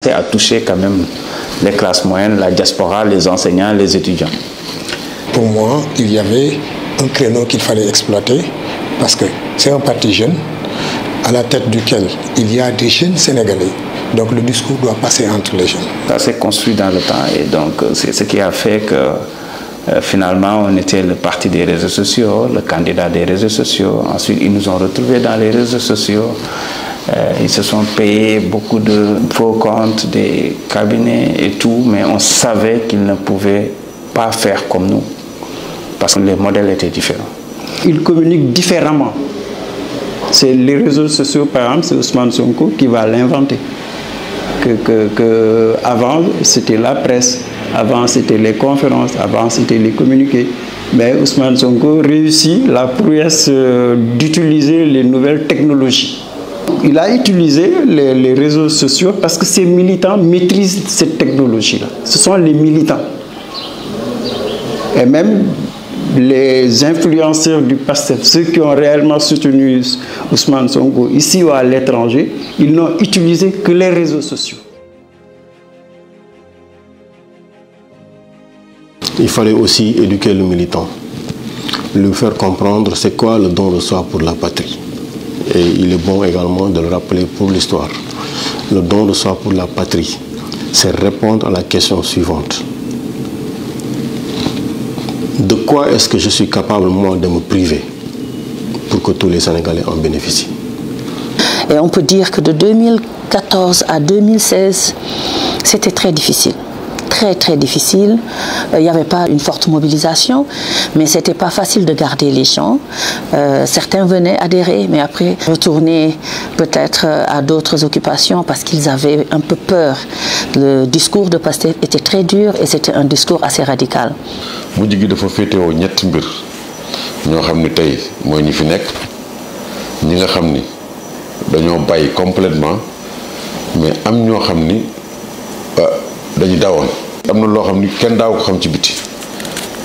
a touché quand même les classes moyennes, la diaspora, les enseignants, les étudiants. Pour moi, il y avait un créneau qu'il fallait exploiter parce que c'est un parti jeune à la tête duquel il y a des jeunes Sénégalais. Donc le discours doit passer entre les jeunes. Ça s'est construit dans le temps et donc c'est ce qui a fait que finalement on était le parti des réseaux sociaux, le candidat des réseaux sociaux. Ensuite ils nous ont retrouvés dans les réseaux sociaux. Ils se sont payés beaucoup de faux comptes, des cabinets et tout, mais on savait qu'ils ne pouvaient pas faire comme nous parce que les modèles étaient différents. Ils communiquent différemment. C'est les réseaux sociaux, par exemple, c'est Ousmane Sonko qui va l'inventer. Avant, c'était la presse, avant, c'était les conférences, avant, c'était les communiqués. Mais Ousmane Sonko réussit la prouesse d'utiliser les nouvelles technologies. Il a utilisé les réseaux sociaux parce que ces militants maîtrisent cette technologie-là. Ce sont les militants. Et même les influenceurs du PASTEF, ceux qui ont réellement soutenu Ousmane Sonko ici ou à l'étranger, ils n'ont utilisé que les réseaux sociaux. Il fallait aussi éduquer le militant, lui faire comprendre c'est quoi le don de soi pour la patrie. Et il est bon également de le rappeler pour l'histoire. Le don de soi pour la patrie, c'est répondre à la question suivante. De quoi est-ce que je suis capable, moi, de me priver pour que tous les Sénégalais en bénéficient? Et on peut dire que de 2014 à 2016, c'était très difficile. Très difficile. Il n'y avait pas une forte mobilisation, mais ce n'était pas facile de garder les gens. Certains venaient adhérer, mais après retourner peut-être à d'autres occupations parce qu'ils avaient un peu peur. Le discours de Pastef était très dur et c'était un discours assez radical. mujj gi dafa féetewoo ñetti mbir ñoo xam ni tey mooy ñi fi nekk ñi nga xam ni dañoo bàyyi complètement mais am ñoo xam ni dañu dawoon. am na loo xam ni kenn daaw ko xam ci biti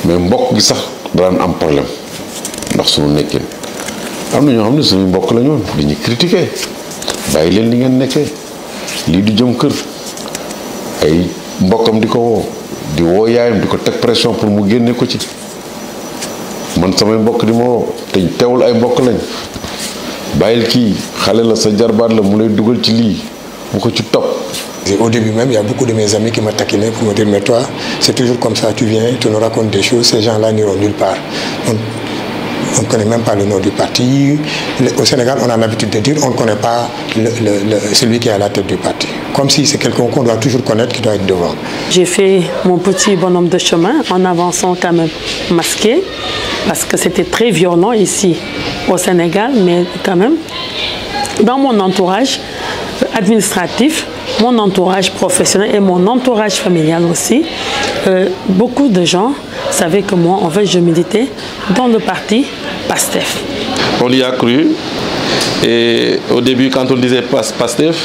mais mbokk gi sax daan am problème ndax suñu nekkin am na ñoo xam ne suñu mbokk la ñoon dañuy critiquer bàyyi leen li ngeen nekkee lii du jëm kër ay mbokkam di ko woo di woo yaayam di ko teg pression pour mu génne ko ci man samay mbokk di ma woo te teewul ay mbokk lañ bàyyil kii xale la sa jarbaat la mu lay dugal ci lii bu ko ci topp. Au début même, il y a beaucoup de mes amis qui m'ont taquiné pour me dire mais toi, c'est toujours comme ça, tu viens, tu nous racontes des choses, ces gens-là n'iront nulle part. On ne connaît même pas le nom du parti. Au Sénégal, on a l'habitude de dire on ne connaît pas celui qui est à la tête du parti. Comme si c'est quelqu'un qu'on doit toujours connaître, qui doit être devant. J'ai fait mon petit bonhomme de chemin en avançant quand même masqué, parce que c'était très violent ici au Sénégal, mais quand même, dans mon entourage administratif, mon entourage professionnel et mon entourage familial aussi, beaucoup de gens savaient que moi, en fait, je militais dans le parti PASTEF. On y a cru. Et au début, quand on disait PASTEF,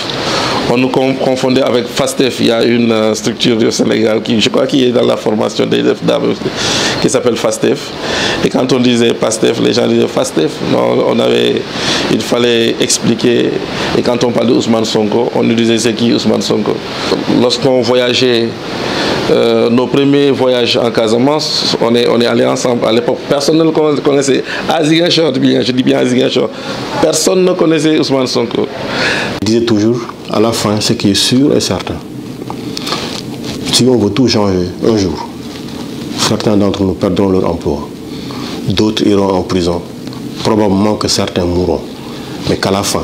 on nous confondait avec FASTEF. Il y a une structure du Sénégal qui, je crois, qui est dans la formation des dames, qui s'appelle FASTEF. Et quand on disait PASTEF, les gens disaient FASTEF. Non, il fallait expliquer. Et quand on parlait d'Ousmane Sonko, on nous disait c'est qui Ousmane Sonko. Lorsqu'on voyageait, nos premiers voyages en Casamance, on est allés ensemble. À l'époque, personne ne le connaissait. À Ziguinchor, je dis bien à Ziguinchor. Personne ne connaissait Ousmane Sonko. Je disais toujours, à la fin, ce qui est sûr et certain, si on veut tout changer un jour, certains d'entre nous perdront leur emploi, d'autres iront en prison, probablement que certains mourront. Mais qu'à la fin,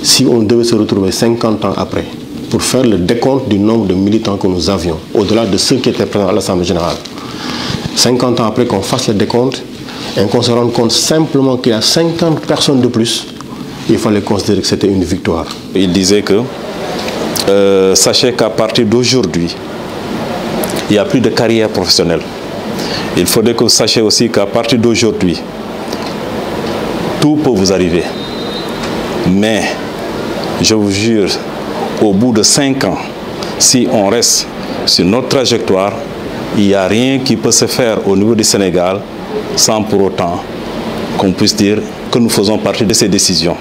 si on devait se retrouver 50 ans après, pour faire le décompte du nombre de militants que nous avions, au-delà de ceux qui étaient présents à l'Assemblée générale, 50 ans après qu'on fasse le décompte, et qu'on se rende compte simplement qu'il y a 50 personnes de plus, il fallait considérer que c'était une victoire. Il disait que, sachez qu'à partir d'aujourd'hui, il n'y a plus de carrière professionnelle. Il faudrait que vous sachiez aussi qu'à partir d'aujourd'hui, tout peut vous arriver. Mais, je vous jure, au bout de 5 ans, si on reste sur notre trajectoire, il n'y a rien qui peut se faire au niveau du Sénégal sans pour autant qu'on puisse dire que nous faisons partie de ces décisions.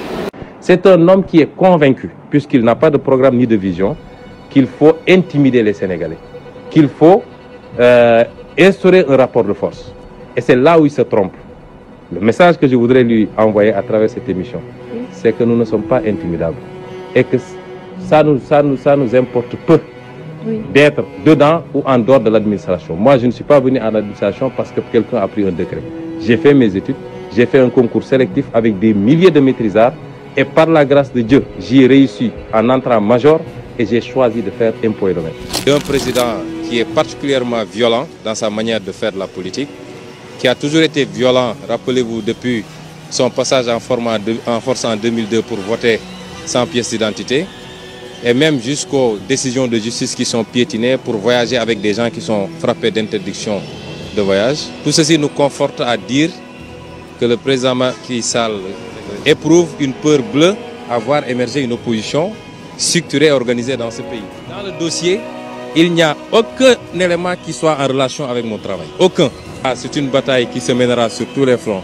C'est un homme qui est convaincu, puisqu'il n'a pas de programme ni de vision, qu'il faut intimider les Sénégalais, qu'il faut instaurer un rapport de force. Et c'est là où il se trompe. Le message que je voudrais lui envoyer à travers cette émission, c'est que nous ne sommes pas intimidables. Et que ça nous importe peu d'être dedans ou en dehors de l'administration. Moi, je ne suis pas venu à l'administration parce que quelqu'un a pris un décret. J'ai fait mes études, j'ai fait un concours sélectif avec des milliers de maîtrisards et par la grâce de Dieu, j'y ai réussi en entrant major et j'ai choisi de faire impôts et domaines. Un président qui est particulièrement violent dans sa manière de faire de la politique, qui a toujours été violent, rappelez-vous, depuis son passage en force en 2002 pour voter sans pièce d'identité, et même jusqu'aux décisions de justice qui sont piétinées pour voyager avec des gens qui sont frappés d'interdiction de voyage. Tout ceci nous conforte à dire que le président Macky Sall éprouve une peur bleue à voir émerger une opposition structurée et organisée dans ce pays. Dans le dossier, il n'y a aucun élément qui soit en relation avec mon travail. Aucun. C'est une bataille qui se mènera sur tous les fronts.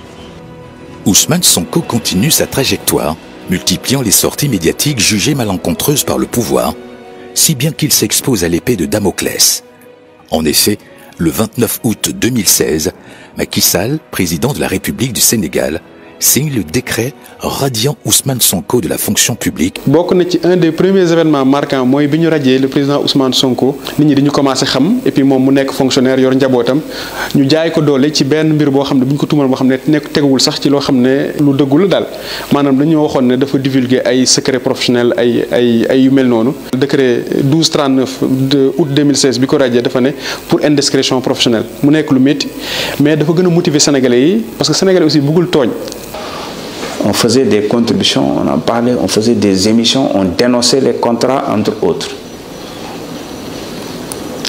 Ousmane Sonko continue sa trajectoire, multipliant les sorties médiatiques jugées malencontreuses par le pouvoir, si bien qu'il s'expose à l'épée de Damoclès. En effet, le 29 août 2016, Macky Sall, président de la République du Sénégal, signe le décret radiant Ousmane Sonko de la fonction publique. Bokk na ci un des premiers événements marquants mooy bi ñu radié le président Ousmane Sonko nit ñi dañu commencé xam et puis moom mu nekk fonctionnaire yor njabootam ñu jaay ko doole ci benn mbir boo xam ne bu ñu ko tuumal boo xam ne nekk teguwul sax ci loo xam ne lu dëggul daal maanaam dañoo waxoon ne dafa divulguer ay secret professionnel ay yu mel noonu. Décret 1239 de août 2016 bi ko radié dafa ne pour indiscrétion professionnelle mu nekk lu métti mais dafa gën a motiver Sénégalais yi parce que Sénégalais aussi bëggul tooñ. On faisait des contributions, on en parlait, on faisait des émissions, on dénonçait les contrats, entre autres.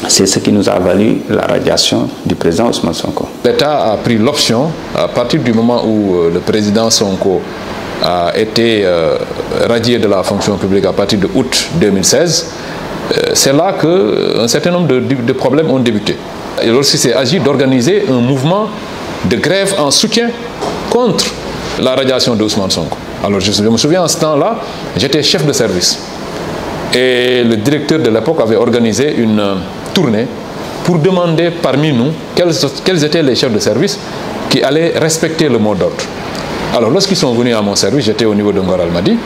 C'est ce qui nous a valu la radiation du président Ousmane Sonko. L'État a pris l'option, à partir du moment où le président Sonko a été radié de la fonction publique à partir de août 2016, c'est là qu'un certain nombre de problèmes ont débuté. Et lorsqu'il s'est agi d'organiser un mouvement de grève en soutien contre la radiation de Ousmane Sonko. Alors je me souviens, en ce temps-là, j'étais chef de service. Et le directeur de l'époque avait organisé une tournée pour demander parmi nous quels étaient les chefs de service qui allaient respecter le mot d'ordre. Alors lorsqu'ils sont venus à mon service, j'étais au niveau de Ngor Almadi,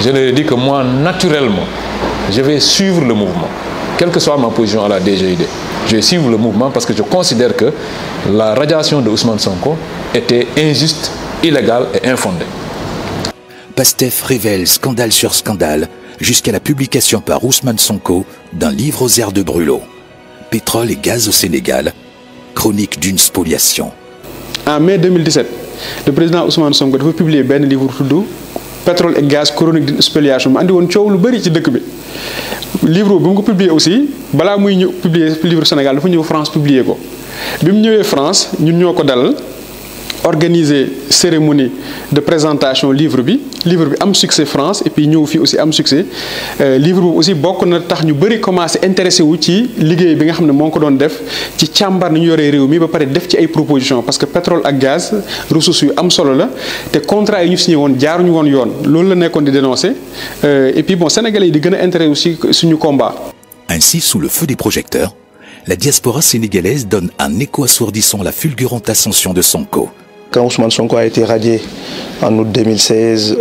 je leur ai dit que moi, naturellement, je vais suivre le mouvement, quelle que soit ma position à la DGID. Je vais suivre le mouvement parce que je considère que la radiation de Ousmane Sonko était injuste, illégale et infondée. Pastef révèle scandale sur scandale jusqu'à la publication par Ousmane Sonko d'un livre aux airs de Brûlot. Pétrole et gaz au Sénégal, chronique d'une spoliation. En mai 2017, le président Ousmane Sonko a publié un livre tudd Pétrole et gaz, chronique d'une spoliation. Il a dit coow lu bari ci dëkk bi. Livre bi mu ko publié aussi balaa muy ñëw publier livre Sénégal dafa ñëw France publier ko. Bi mu ñëwee France ñun ñoo ko dalal organiser cérémonie de présentation livre bi am succès France et puis ñëw fi aussi am succès livre bi aussi bokk na tax ñu bari commencé intéressé wu ci liggéey bi nga xam ne moo ko doon def ci càmbar ni ñu yoree réew mi ba pare def ci ay propositions parce que pétrole ak gaz ressources yu am solo la te contrat yi ñu signé woon jaaruñu woon yoon loolu la nekkoon di dénoncer et puis bon Sénégalais yi di gën a intéressé aussi suñu combat. Ainsi, sous le feu des projecteurs, la diaspora sénégalaise donne un écho assourdissant la fulgurante ascension de Sonko. Quand Ousmane Sonko a été radié en août 2016,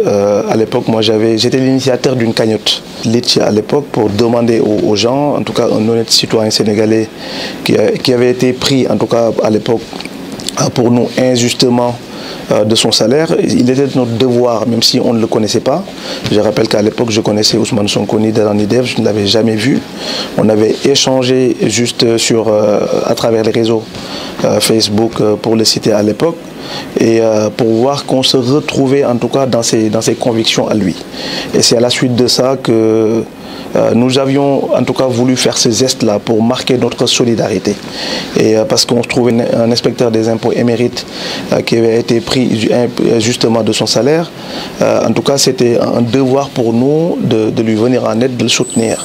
à l'époque, moi j'étais l'initiateur d'une cagnotte Litchi à l'époque pour demander aux gens, en tout cas un honnête citoyen sénégalais qui avait été pris, en tout cas à l'époque, pour nous injustement de son salaire. Il était de notre devoir, même si on ne le connaissait pas. Je rappelle qu'à l'époque, je connaissais Ousmane Sonko ni d'Alan ni d'Ev, je ne l'avais jamais vu. On avait échangé juste à travers les réseaux Facebook, pour le citer à l'époque, et pour voir qu'on se retrouvait en tout cas dans ses convictions à lui. Et c'est à la suite de ça que nous avions en tout cas voulu faire ce geste-là pour marquer notre solidarité. Et parce qu'on se trouvait un inspecteur des impôts émérite qui avait été pris justement de son salaire. En tout cas, c'était un devoir pour nous de lui venir en aide, de le soutenir.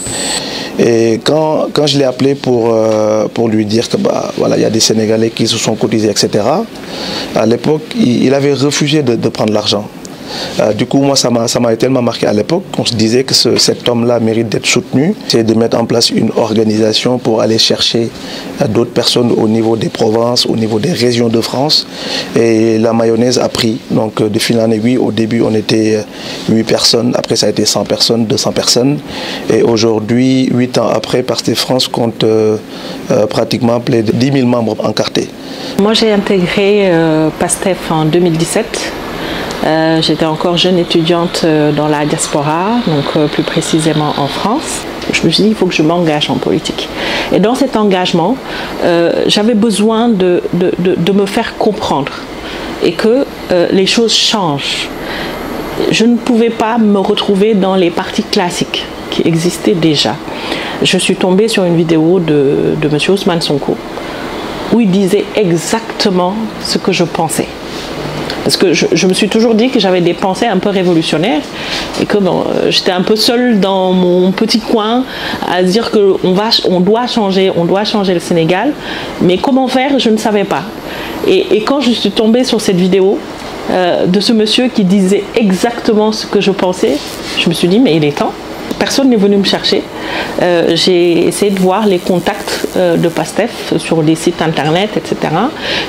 Et quand je l'ai appelé pour lui dire que voilà, il y a des Sénégalais qui se sont cotisés, etc., à l'époque, il avait refusé de prendre l'argent. Du coup, moi, ça m'a tellement marqué à l'époque qu'on se disait que cet homme-là mérite d'être soutenu. C'est de mettre en place une organisation pour aller chercher d'autres personnes au niveau des provinces, au niveau des régions de France. Et la mayonnaise a pris. Donc, de fil en aiguille, au début, on était 8 personnes. Après, ça a été 100 personnes, 200 personnes. Et aujourd'hui, 8 ans après, Pastef France compte pratiquement plus de 10 000 membres encartés. Moi, j'ai intégré Pastef en 2017. J'étais encore jeune étudiante dans la diaspora, donc plus précisément en France. Je me suis dit, il faut que je m'engage en politique. Et dans cet engagement, j'avais besoin de me faire comprendre et que les choses changent. Je ne pouvais pas me retrouver dans les partis classiques qui existaient déjà. Je suis tombée sur une vidéo de M. Ousmane Sonko où il disait exactement ce que je pensais. Parce que je me suis toujours dit que j'avais des pensées un peu révolutionnaires et que bon, j'étais un peu seule dans mon petit coin à dire qu'on doit changer le Sénégal, mais comment faire, je ne savais pas. Et quand je suis tombée sur cette vidéo de ce monsieur qui disait exactement ce que je pensais, je me suis dit, mais il est temps. Personne n'est venu me chercher. J'ai essayé de voir les contacts de Pastef sur des sites internet, etc.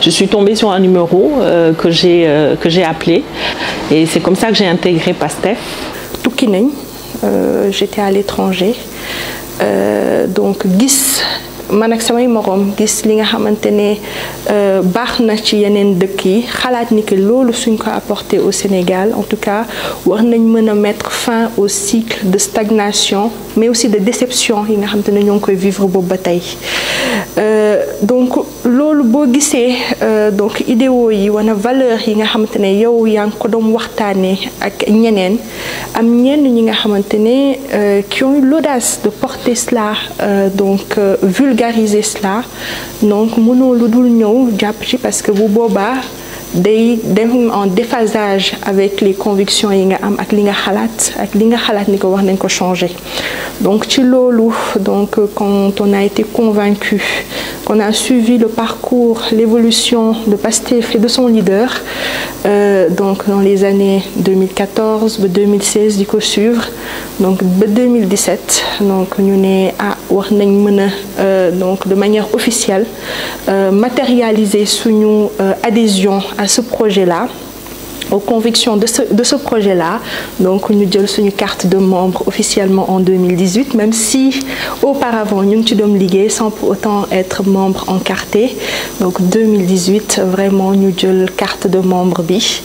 Je suis tombée sur un numéro que j'ai appelé et c'est comme ça que j'ai intégré Pastef. Tukki nañ, j'étais à l'étranger, donc gis man ak samay morom gis li nga xamantene baax na ci yeneen dëkk yi xalaat ni que loolu suñ ko apporter au Sénégal en tout cas war nañ mën a mettre fin au cycle de stagnation mais aussi de déception yi nga xamantene ñoo ngi koy vivre boobu ba tey donc loolu boo gisee donc idéaux yi wana valeur yi nga xamantene yow yaa ngi ko doon waxtaanee ak ñeneen am ñenn ñi nga xamantene qui ont eu l'audace de porter cela donc vulgariser cela donc mënoo lu dul ñëw jàpp ci parce que bu boobaa day dem en déphasage avec les convictions yi nga am ak li nga xalaat ni ko wax nañ ko changer. Donc ci loolu donc quand on a été convaincu qu'on a suivi le parcours, l'évolution de Pastef et de son leader donc dans les années 2014 ba 2016 di ko suivre donc ba 2017 donc ñu ne war nañ mën a donc de manière officielle matérialiser suñu adhésion à ce projet-là, aux convictions de ce projet-là. Donc nous avons une carte de membre officiellement en 2018, même si auparavant nous avons ligué sans pour autant être membre encarté. Donc 2018 vraiment nous avons une carte de membre bi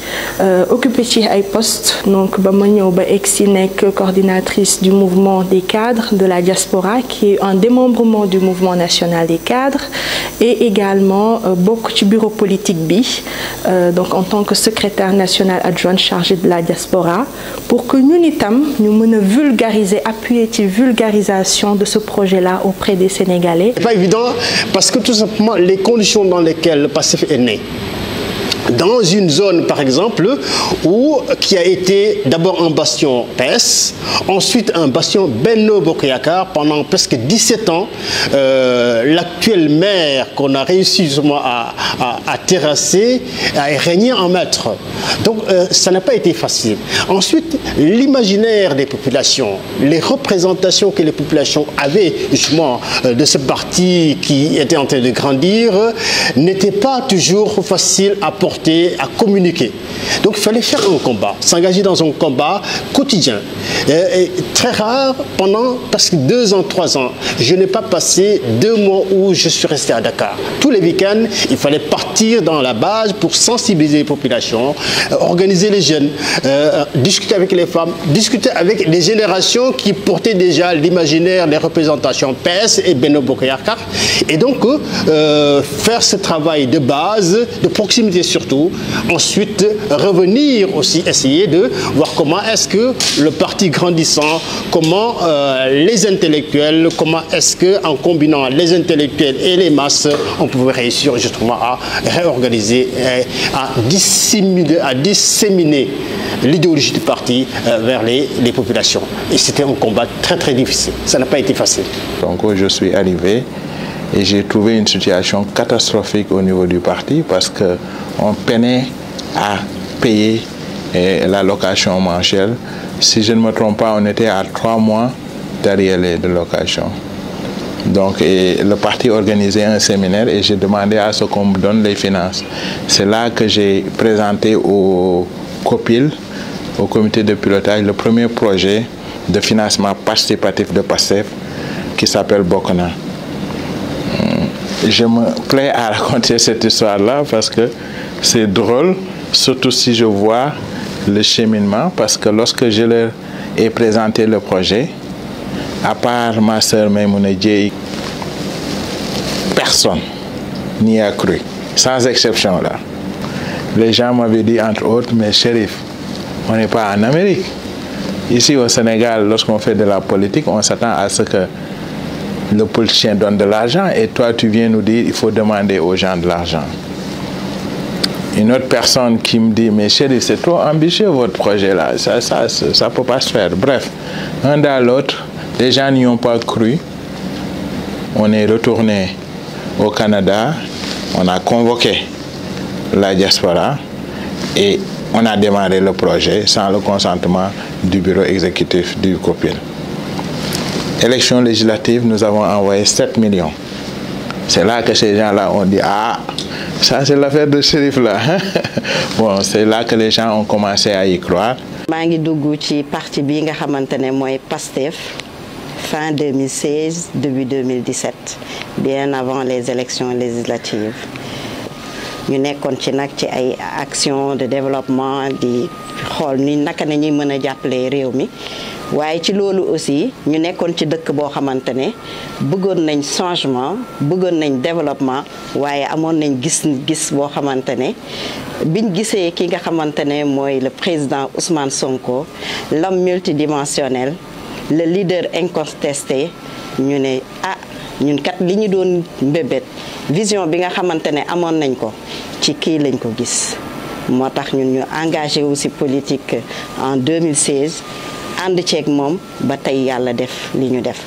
occupé ci ay poste donc ba ma ñëw ba egsi nekk coordinatrice du mouvement des cadres de la diaspora qui est un démembrement du mouvement national des cadres et également bokk ci bureau politique bi donc en tant que secrétaire national adjoint chargé de la diaspora pour que nous nous mën a vulgariser, appuyer ci vulgarisation de ce projet-là auprès des Sénégalais. C'est pas évident parce que tout simplement les conditions dans lesquelles le Pastef est né. Dans une zone, par exemple, qui a été d'abord un bastion PS, ensuite un bastion Benno Bokk Yakaar pendant presque 17 ans. L'actuel maire qu'on a réussi justement à terrasser a régné en maître. Donc ça n'a pas été facile. Ensuite, l'imaginaire des populations, les représentations que les populations avaient justement de ce parti qui était en train de grandir, n'était pas toujours facile à porter, à communiquer. Donc il fallait faire un combat, s'engager dans un combat quotidien. Et très rare, pendant presque 2 ans, 3 ans, je n'ai pas passé 2 mois où je suis resté à Dakar. Tous les week-ends, il fallait partir dans la base pour sensibiliser les populations, organiser les jeunes, discuter avec les femmes, discuter avec les générations qui portaient déjà l'imaginaire des représentations PS et Benno Bokk Yakaar. Et donc, faire ce travail de base, de proximité surtout. Ensuite, revenir aussi, essayer de voir comment est-ce que le parti grandissant, comment les intellectuels, comment est-ce qu'en combinant les intellectuels et les masses, on pouvait réussir justement à réorganiser, à disséminer l'idéologie du parti vers les populations. Et c'était un combat très très difficile. Ça n'a pas été facile. Donc je suis arrivé et j'ai trouvé une situation catastrophique au niveau du parti parce qu'on peinait à payer et la location mensuelle. Si je ne me trompe pas, on était à 3 mois d'arriérés de location. Donc le parti organisait un séminaire et j'ai demandé à ce qu'on me donne les finances. C'est là que j'ai présenté au COPIL, au comité de pilotage, le premier projet de financement participatif de PASTEF qui s'appelle Bokona. Je me plais à raconter cette histoire-là parce que c'est drôle, surtout si je vois le cheminement, parce que lorsque je leur ai présenté le projet, à part ma sœur Maïmouna Dieye, personne n'y a cru, sans exception là. Les gens m'avaient dit entre autres, mais Chérif, on n'est pas en Amérique. Ici au Sénégal, lorsqu'on fait de la politique, on s'attend à ce que le politicien donne de l'argent et toi tu viens nous dire il faut demander aux gens de l'argent. Une autre personne qui me dit mais Chérif, c'est trop ambitieux votre projet là, ça peut pas se faire. Bref, un dans l'autre, les gens n'y ont pas cru. On est retourné au Canada, on a convoqué la diaspora et on a démarré le projet sans le consentement du bureau exécutif du COPIL. Élection législative, nous avons envoyé 7 millions. C'est là que ces gens-là ont dit « Ah, ça c'est l'affaire de Chérif là. » Bon, c'est là que les gens ont commencé à y croire. Je suis dans parti bi nga xamantene moy PASTEF fin 2016 début 2017 bien avant les élections législatives. Ñu nekkoon ci nag ci ay action de développement di xool ni naka nañuy mën a jàppale réew mi waaye ci loolu aussi ñu nekkoon ci dëkk boo xamante ne bëggoon nañ changement bëggoon nañ développement waaye amoon nañ gis boo xamante ne biñ gisee ki nga xamante ne mooy le président Ousmane Sonko, l'homme multidimensionnel, le leader incontesté, ñu ne ah ñun kat li ñu doon mbébét vision bi nga xamante ne amoon nañ ko ci kii lañ ko gis moo tax ñun ñu engagé aussi politique en 2016 ànd ceeg moom ba tey yàlla def li ñu def.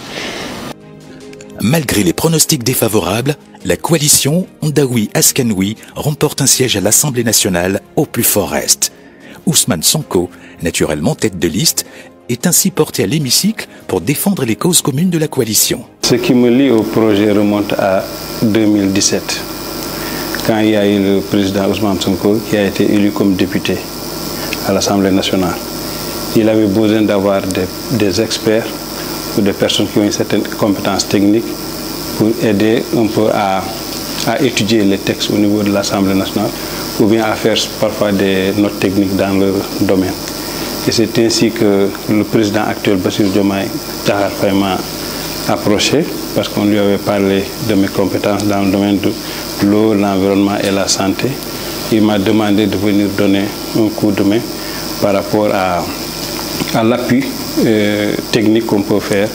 Malgré les pronostics défavorables, la coalition Ondawi Askanoui remporte un siège à l'Assemblée nationale au plus fort est. Ousmane Sonko, naturellement tête de liste, est ainsi porté à l'hémicycle pour défendre les causes communes de la coalition. Ce qui me lie au projet remonte à 2017, quand il y a eu le président Ousmane Sonko qui a été élu comme député à l'Assemblée nationale. Il avait besoin d'avoir des experts ou des personnes qui ont une certaine compétence technique pour aider un peu à étudier les textes au niveau de l'Assemblée nationale ou bien à faire parfois des notes techniques dans leur domaine. Et c'est ainsi que le président actuel, Bassirou Diomaye Diakhar Faye, m'a approché parce qu'on lui avait parlé de mes compétences dans le domaine de l'eau, l'environnement et la santé. Il m'a demandé de venir donner un coup de main par rapport à l'appui technique qu'on peut faire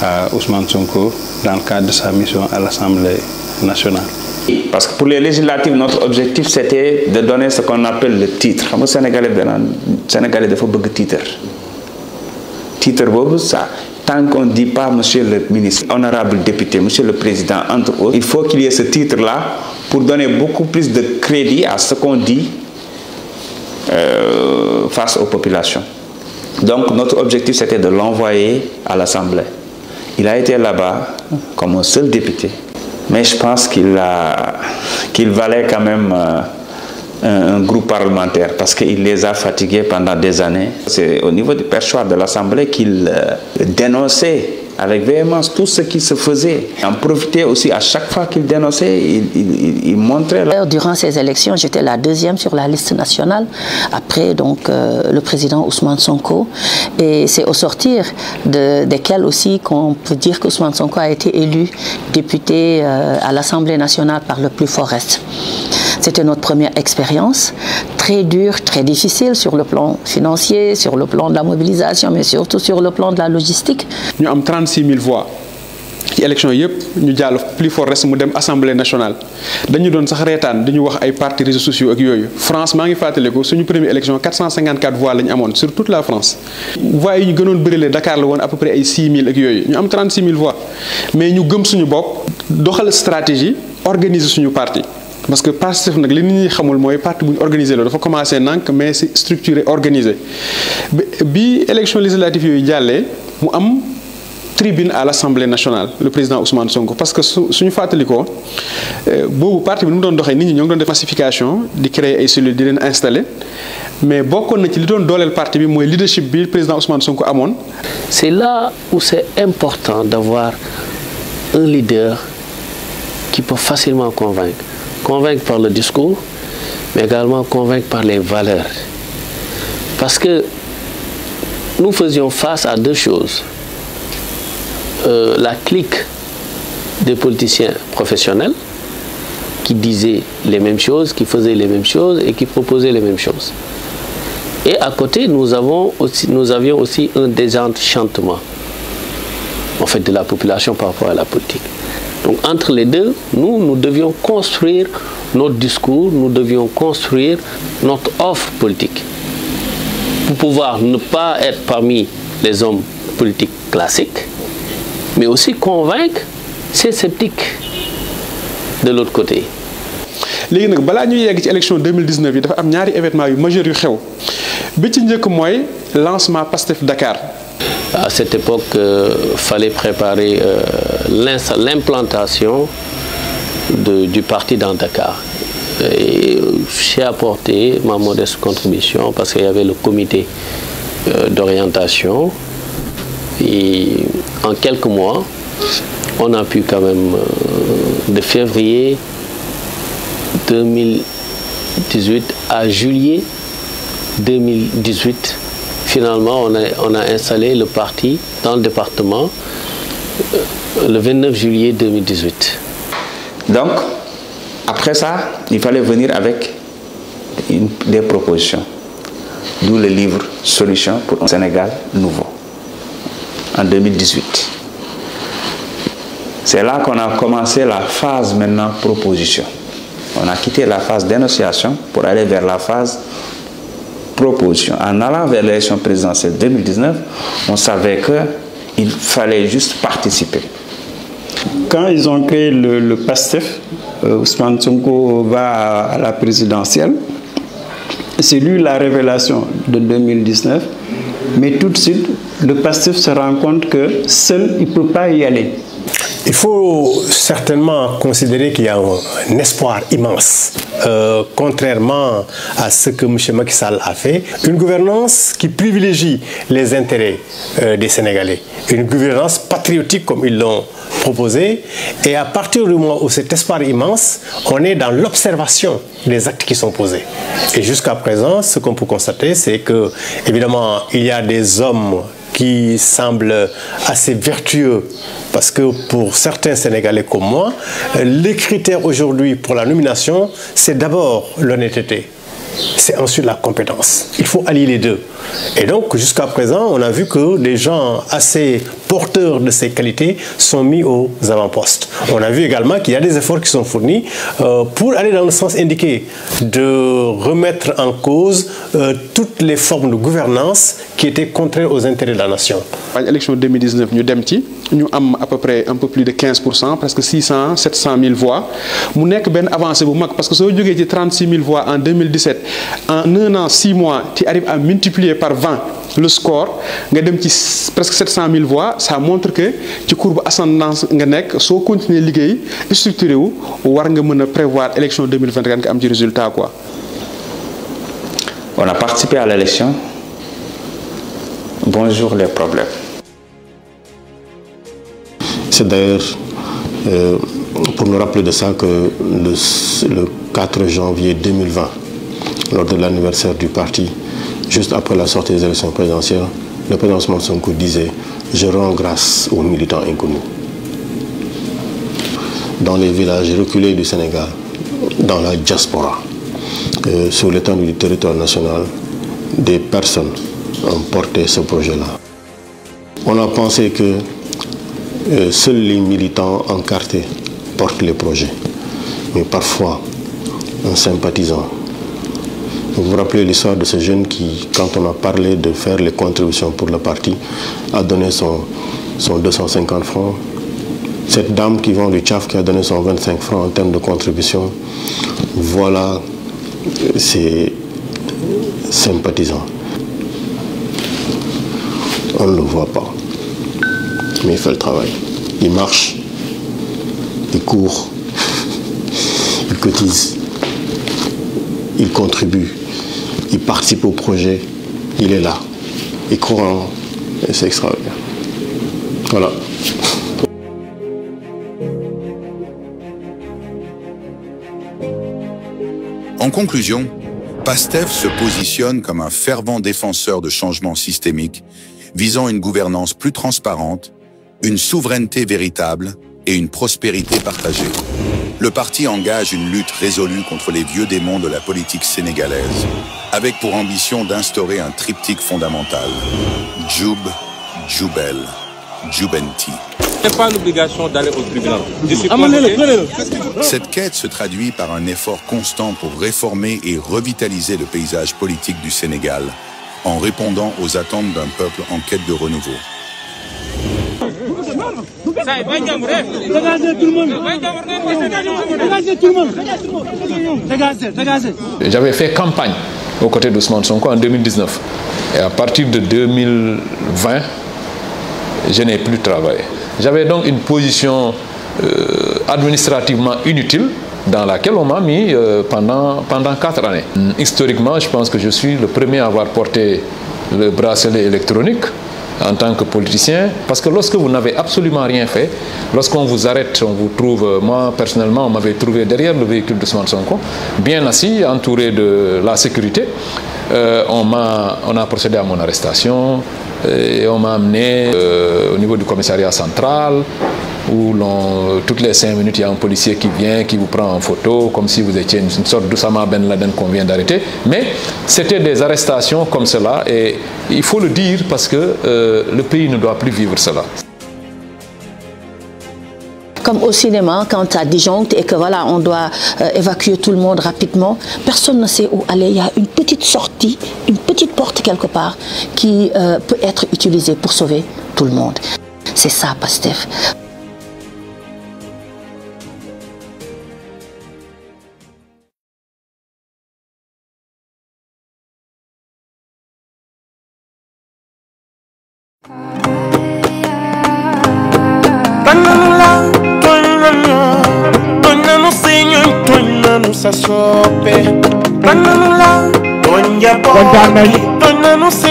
à Ousmane Sonko dans le cadre de sa mission à l'Assemblée nationale. Parce que pour les législatives, notre objectif c'était de donner ce qu'on appelle le titre. Comme le Sénégalais il faut un titre. Titre, ça. Tant qu'on ne dit pas monsieur le ministre, honorable député, monsieur le président, entre autres, il faut qu'il y ait ce titre-là pour donner beaucoup plus de crédit à ce qu'on dit face aux populations. Donc notre objectif c'était de l'envoyer à l'Assemblée. Il a été là-bas comme un seul député. Mais je pense qu'il valait quand même un groupe parlementaire parce qu'il les a fatigués pendant des années. C'est au niveau du perchoir de l'Assemblée qu'il dénonçait avec véhémence tout ce qui se faisait. Il en profitait aussi à chaque fois qu'il dénonçait, il montrait... Durant ces élections, j'étais la deuxième sur la liste nationale, après donc le président Ousmane Sonko. Et c'est au sortir desquels aussi qu'on peut dire qu'Ousmane Sonko a été élu député à l'Assemblée nationale par le plus fort est. C'était notre première expérience, très dure, très difficile sur le plan financier, sur le plan de la mobilisation, mais surtout sur le plan de la logistique. Nous avons 36 000 voix. L'élection, nous avons plus fort reste de l'Assemblée nationale. Nous avons des partis réseaux sociaux. France, je c'est une première élection, 454 voix sur toute la France. Vous voyez, nous avons Dakar à peu près 6 000. Nous avons 36 000 voix. Mais nous avons une stratégie, organiser notre parti. parce que Pastef nag li nit ñi xamul mooy parti bu ñu organisé la dafa commencé nank mais c'est structuré organisé bi élection législative yooyu jàllee mu am tribune à l'Assemblée nationale le président Ousmane Sonko parce que suñu fàttalikoo boobu parti bi nu mu doon doxee nit ñi ñoo ngi doon def massification di créer ay cellules di leen installer mais bokkoon na ci li doon dooleel parti bi mooy leadership bi le président Ousmane Sonko amoon. C'est là où c'est important d'avoir un leader qui peut facilement convaincre. Convaincre par le discours, mais également convaincre par les valeurs. Parce que nous faisions face à deux choses. La clique des politiciens professionnels qui disaient les mêmes choses, qui faisaient les mêmes choses et qui proposaient les mêmes choses. Et à côté, nous avions aussi un désenchantement en fait, de la population par rapport à la politique. Donc entre les deux, nous devions construire notre discours, nous devions construire notre offre politique pour pouvoir ne pas être parmi les hommes politiques classiques, mais aussi convaincre ces sceptiques de l'autre côté. léegi nag balaa ñuy yegg ci élection 2019 yi dafa am ñaari événement yu majeur yu xew bi ci njëkk mooy lancement Pastef Dakar. À cette époque, fallait préparer l'implantation du parti dans Dakar. Et j'ai apporté ma modeste contribution parce qu'il y avait le comité d'orientation. Et en quelques mois, on a pu quand même, de février 2018 à juillet 2018, finalement, on a installé le parti dans le département le 29 juillet 2018. Donc, après ça, il fallait venir avec des propositions. D'où le livre Solutions pour un Sénégal nouveau, en 2018. C'est là qu'on a commencé la phase maintenant proposition. On a quitté la phase d'énonciation pour aller vers la phase proposition. En allant vers l'élection présidentielle 2019, on savait qu'il fallait juste participer. Quand ils ont créé le PASTEF, Ousmane Sonko va à la présidentielle. C'est lui la révélation de 2019. Mais tout de suite, le PASTEF se rend compte que seul, il ne peut pas y aller. Il faut certainement considérer qu'il y a un espoir immense, contrairement à ce que M. Macky Sall a fait. Une gouvernance qui privilégie les intérêts des Sénégalais. Une gouvernance patriotique comme ils l'ont proposé. Et à partir du moment où cet espoir immense, on est dans l'observation des actes qui sont posés. Et jusqu'à présent, ce qu'on peut constater, c'est que, évidemment, il y a des hommes qui semblent assez vertueux parce que pour certains Sénégalais comme moi, les critères aujourd'hui pour la nomination, c'est d'abord l'honnêteté, c'est ensuite la compétence. Il faut allier les deux. Et donc, jusqu'à présent, on a vu que des gens assez porteurs de ces qualités sont mis aux avant-postes. On a vu également qu'il y a des efforts qui sont fournis pour aller dans le sens indiqué, de remettre en cause toutes les formes de gouvernance qui étaient contraires aux intérêts de la nation. À l'élection 2019, nous avons à peu près un peu plus de 15%, presque 600, 700 000 voix. Nous avons une avancée parce que si vous avez 36 000 voix en 2017, en un an, 6 mois, tu arrives à multiplier par 20 le score, presque 700 000 voix, ça montre que tu courbe ascendance, si tu continues à liguer, structuré, tu peux prévoir l'élection 2024 comme résultat. On a participé à l'élection. Bonjour les problèmes. C'est d'ailleurs pour me rappeler de ça que le 4 janvier 2020, lors de l'anniversaire du parti, juste après la sortie des élections présidentielles, le président Ousmane Sonko disait « Je rends grâce aux militants inconnus ». Dans les villages reculés du Sénégal, dans la diaspora, sur l'étendue du territoire national, des personnes ont porté ce projet-là. On a pensé que seuls les militants encartés portent les projets. Mais parfois, un sympathisant. Vous vous rappelez l'histoire de ce jeune qui, quand on a parlé de faire les contributions pour le parti, a donné son 250 francs Cette dame qui vend du tchaf, qui a donné son 25 francs en termes de contribution, voilà, c'est sympathisant. On ne le voit pas, mais il fait le travail. Il marche, il court, il cotise, il contribue, il participe au projet, il est là, il croit, et c'est extraordinaire. Voilà. En conclusion, PASTEF se positionne comme un fervent défenseur de changements systémiques visant une gouvernance plus transparente, une souveraineté véritable et une prospérité partagée. Le parti engage une lutte résolue contre les vieux démons de la politique sénégalaise, avec pour ambition d'instaurer un triptyque fondamental. Djoub, Djoubel, Djoubenti. Je n'ai pas l'obligation d'aller au tribunal. Cette quête se traduit par un effort constant pour réformer et revitaliser le paysage politique du Sénégal, en répondant aux attentes d'un peuple en quête de renouveau. J'avais fait campagne aux côtés d'Ousmane Sonko en 2019. Et à partir de 2020, je n'ai plus travaillé. J'avais donc une position administrativement inutile dans laquelle on m'a mis pendant 4 années. Historiquement, je pense que je suis le premier à avoir porté le bracelet électronique en tant que politicien, parce que lorsque vous n'avez absolument rien fait, lorsqu'on vous arrête, on vous trouve, moi personnellement, on m'avait trouvé derrière le véhicule de Ousmane Sonko, bien assis, entouré de la sécurité. On a procédé à mon arrestation et on m'a amené au niveau du commissariat central, où toutes les 5 minutes, il y a un policier qui vient, qui vous prend en photo, comme si vous étiez une sorte d'Oussama Ben Laden qu'on vient d'arrêter. Mais c'était des arrestations comme cela, et il faut le dire parce que le pays ne doit plus vivre cela. Comme au cinéma, quand tu as disjoncte et que voilà, on doit évacuer tout le monde rapidement, personne ne sait où aller. Il y a une petite sortie, une petite porte quelque part qui peut être utilisée pour sauver tout le monde. C'est ça, PASTEF.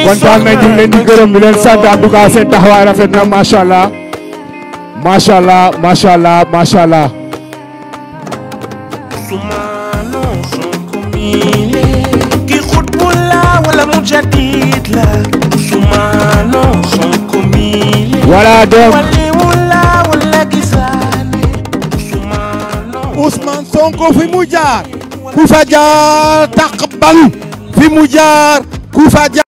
kontaan nañ ñu leen di gërëm di leen sant en tout cas seen taxawaay rafet na macha allah macha allah macha allah macha allah. ki xutbu la wala mujadid la Ousmane Sonko mile voilà donc Ousmane Sonko fi mu jaar ku fa jaar taq bal fi mu jaar ku fa jaar